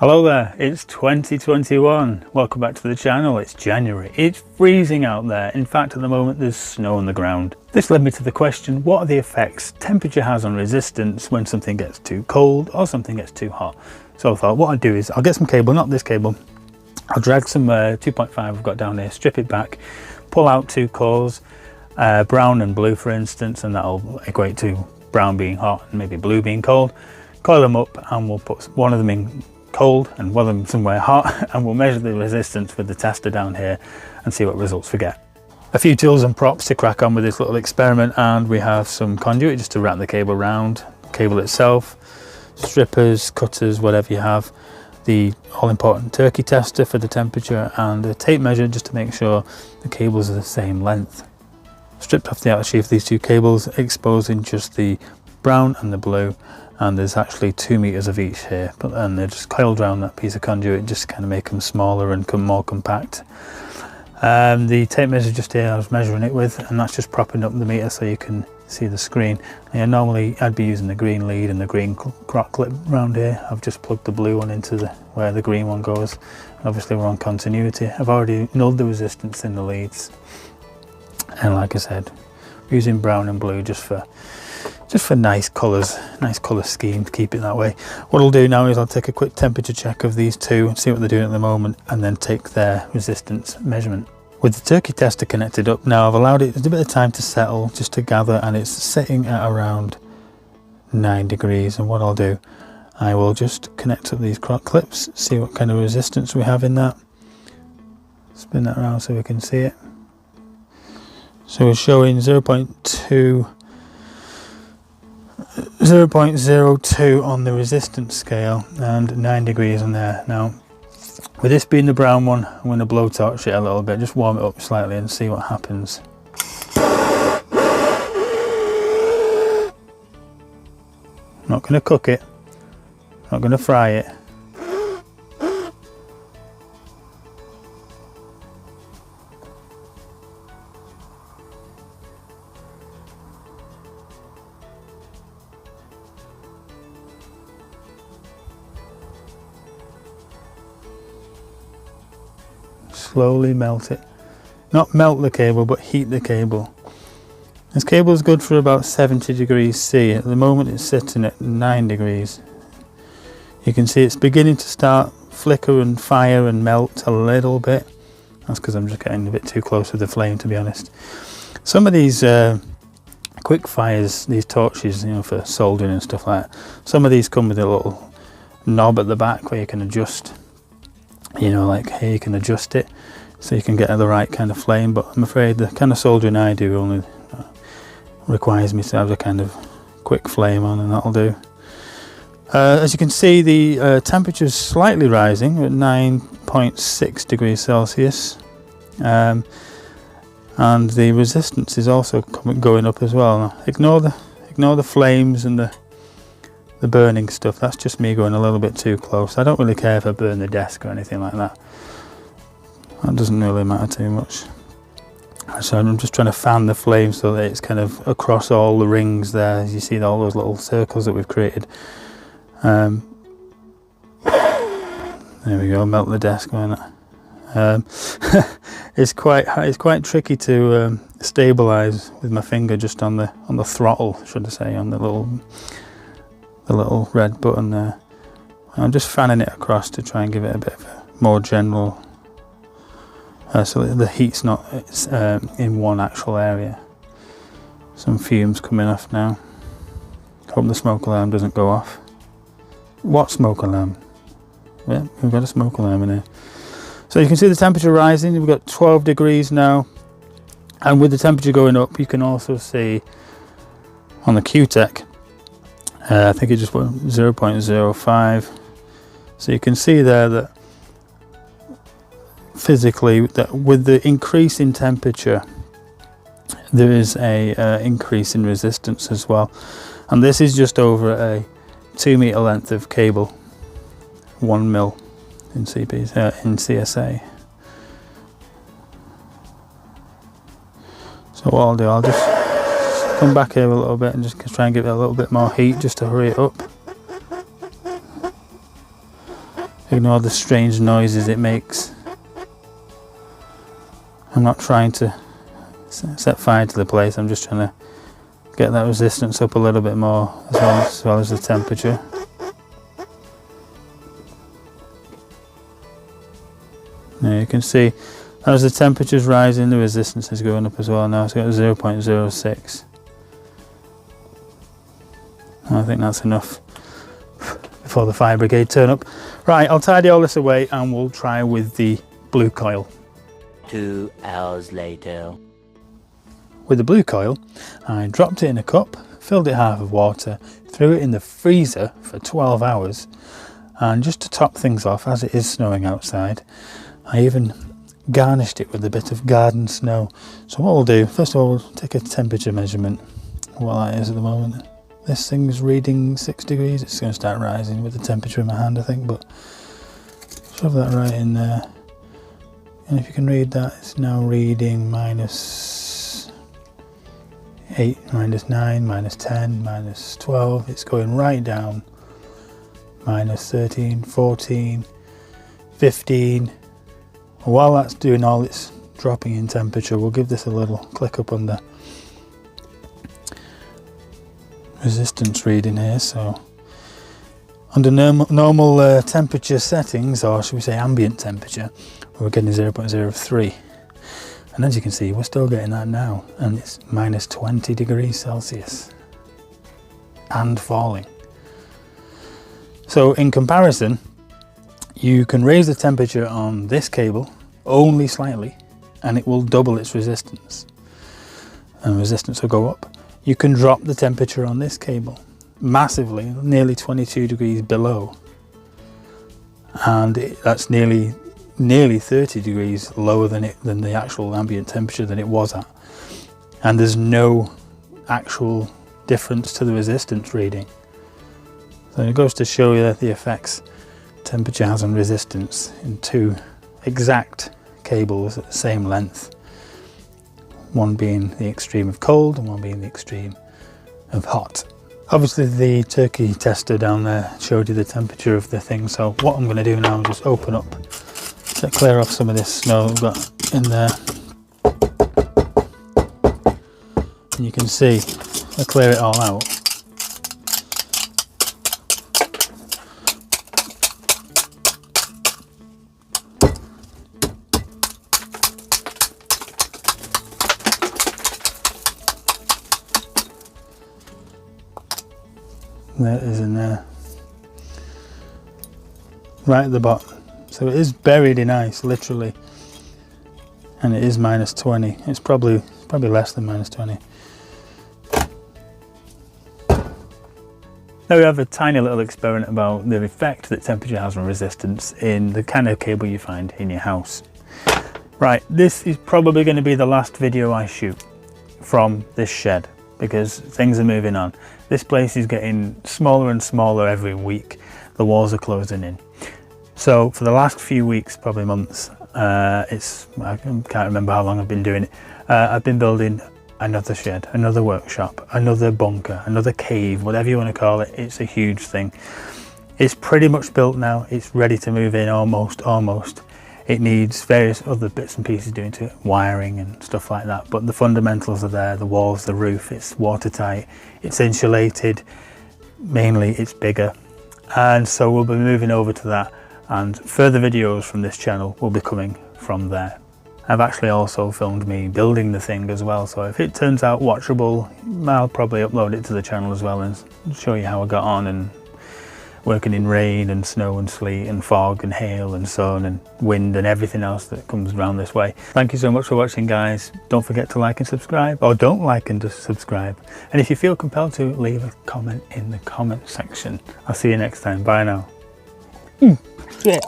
Hello there, it's 2021. Welcome back to the channel. It's January. It's freezing out there. In fact, at the moment there's snow on the ground. This led me to the question, what are the effects temperature has on resistance when something gets too cold or something gets too hot? So I thought what I'd do is I'll get some cable, not this cable. I'll drag some 2.5 I've got down here, strip it back, pull out two cores, brown and blue for instance, and that'll equate to brown being hot and maybe blue being cold. Coil them up and we'll put one of them in cold and one of them somewhere hot, and we'll measure the resistance with the tester down here and see what results we get. A few tools and props to crack on with this little experiment, and we have some conduit just to wrap the cable around, cable itself, strippers, cutters, whatever you have, the all-important turkey tester for the temperature, and a tape measure just to make sure the cables are the same length. Stripped off the outer sheath these two cables, exposing just the brown and the blue, and there's actually 2 meters of each here, and they're just coiled around that piece of conduit just to kind of make them smaller and more compact. The tape measure just here I was measuring it with, and that's just propping up the meter so you can see the screen. And normally I'd be using the green lead and the green crock clip around here. I've just plugged the blue one into where the green one goes, and obviously we're on continuity. I've already nulled the resistance in the leads, and like I said, using brown and blue just for nice colours, nice colour scheme to keep it that way. What I'll do now is I'll take a quick temperature check of these two and see what they're doing at the moment, and then take their resistance measurement. With the turkey tester connected up now, I've allowed it a bit of time to settle, just to gather, and it's sitting at around 9 degrees. And what I'll do, I will just connect up these crock clips, see what kind of resistance we have in that. Spin that around so we can see it. So we're showing 0.02 on the resistance scale and 9 degrees on there. Now with this being the brown one, I'm going to blowtorch it a little bit, just warm it up slightly and see what happens. Not going to cook it, not going to fry it. Slowly melt it. Not melt the cable, but heat the cable. This cable is good for about 70 degrees C. At the moment it's sitting at 9 degrees. You can see it's beginning to start flicker and fire and melt a little bit. That's because I'm just getting a bit too close with the flame, to be honest. Some of these quick fires, these torches, you know, for soldering and stuff like that, some of these come with a little knob at the back where you can adjust. You know, like here you can adjust it so you can get the right kind of flame, but I'm afraid the kind of soldering I do only requires me to have a kind of quick flame on, and that'll do. As you can see, the temperature is slightly rising at 9.6 degrees Celsius, and the resistance is also going up as well. Now, ignore the flames and the burning stuff. That's just me going a little bit too close. I don't really care if I burn the desk or anything like that. That doesn't really matter too much. So I'm just trying to fan the flame so that it's kind of across all the rings there. As you see all those little circles that we've created. There we go, melt the desk on it. It's quite tricky to stabilize with my finger just on the throttle, should I say, on the little red button there. I'm just fanning it across to try and give it a bit of a more general, so that the heat's not in one actual area. Some fumes coming off now. Hope the smoke alarm doesn't go off. What smoke alarm? Yeah, we've got a smoke alarm in here. So you can see the temperature rising. We've got 12 degrees now, and with the temperature going up, you can also see on the Q-Tech, I think it just went 0.05. So you can see there that physically, that with the increase in temperature, there is a increase in resistance as well. And this is just over a 2 meter length of cable, 1 mil in CSA. So what I'll do, I'll just come back here a little bit and just try and give it a little bit more heat just to hurry it up. Ignore the strange noises it makes. I'm not trying to set fire to the place, I'm just trying to get that resistance up a little bit more, as well as the temperature. Now you can see as the temperature is rising, the resistance is going up as well now. It's got 0.06. I think that's enough before the fire brigade turn up. Right, I'll tidy all this away and we'll try with the blue coil. 2 hours later. With the blue coil, I dropped it in a cup, filled it half with water, threw it in the freezer for 12 hours, and just to top things off, as it is snowing outside, I even garnished it with a bit of garden snow. So what we'll do, first of all, we'll take a temperature measurement, what that is at the moment. This thing's reading 6 degrees, it's going to start rising with the temperature in my hand, I think, but shove that right in there. And if you can read that, it's now reading -8, -9, -10, -12. It's going right down. -13, 14, 15. While that's doing all its dropping in temperature, we'll give this a little click up on the resistance reading here. So under normal temperature settings, or should we say ambient temperature, we're getting 0.03. And as you can see, we're still getting that now, and it's -20 degrees Celsius and falling. So in comparison, you can raise the temperature on this cable only slightly and it will double its resistance, and resistance will go up. You can drop the temperature on this cable massively, nearly 22 degrees below, and that's nearly 30 degrees lower than the actual ambient temperature that it was at, and there's no actual difference to the resistance reading. So it goes to show you the effects temperature has on resistance in two exact cables at the same length, one being the extreme of cold and one being the extreme of hot. Obviously the turkey tester down there showed you the temperature of the thing, so what I'm going to do now is just open up to clear off some of this snow we've got in there. And you can see I clear it all out. There it is in there, right at the bottom. So it is buried in ice, literally, and it is -20. It's probably less than -20. Now we have a tiny little experiment about the effect that temperature has on resistance in the kind of cable you find in your house. Right, this is probably going to be the last video I shoot from this shed, because things are moving on. This place is getting smaller and smaller every week. The walls are closing in. So for the last few weeks, probably months, I can't remember how long I've been doing it. I've been building another shed, another workshop, another bunker, another cave, whatever you want to call it. It's a huge thing. It's pretty much built now. It's ready to move in almost. It needs various other bits and pieces doing to it, wiring and stuff like that, but the fundamentals are there, the walls, the roof, it's watertight, it's insulated, mainly it's bigger, and so we'll be moving over to that, and further videos from this channel will be coming from there. I've actually also filmed me building the thing as well, so if it turns out watchable, I'll probably upload it to the channel as well and show you how I got on, and working in rain and snow and sleet and fog and hail and sun and wind and everything else that comes around this way. Thank you so much for watching, guys. Don't forget to like and subscribe, or don't like and just subscribe. And if you feel compelled to, leave a comment in the comment section. I'll see you next time. Bye now. Yeah.